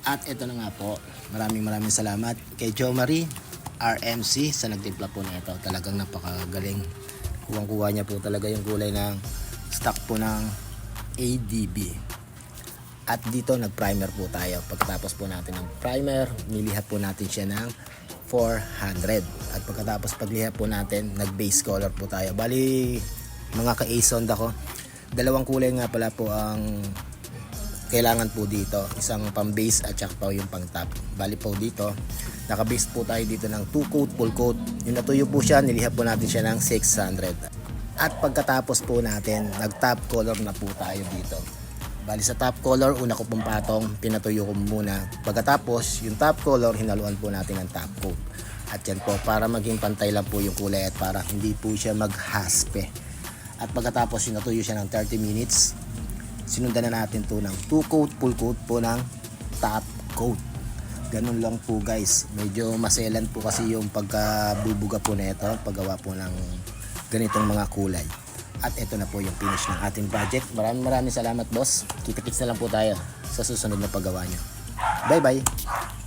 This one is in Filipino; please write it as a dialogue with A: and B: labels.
A: At ito na nga po, maraming salamat kay Jo Marie RMC sa nagtimpla po na ito. Talagang napakagaling. Kuwang-kuha niya po talaga yung kulay ng stock po ng ADB. At dito nag-primer po tayo. Pagkatapos po natin ng primer, nilihat po natin siya ng 400. At pagkatapos paglihat po natin, nag-base color po tayo. Bali, mga ka-Ace Honda ko, dalawang kulay nga pala po ang kailangan po dito. Isang pang-base at saka po yung pang-top. Bali po dito, naka-base po tayo dito ng 2 coat, full coat. Yung natuyo po siya, nilihat po natin siya ng 600. At pagkatapos po natin, nag-top color na po tayo dito. Bali sa top color, una ko pong patong, pinatuyo ko muna. Pagkatapos, yung top color, hinaluan po natin ng top coat. At yan po, para maging pantay lang po yung kulay at para hindi po siya maghaspe. At pagkatapos, yung natuyo siya ng 30 minutes, sinundan na natin to ng 2 coat, full coat po ng top coat. Ganun lang po guys. Medyo maselan po kasi yung pagkabubuga po na ito, paggawa po ng ganitong mga kulay. At ito na po yung finish ng ating project. Maraming salamat boss. Kita-kits na lang po tayo sa susunod na paggawa nyo. Bye bye!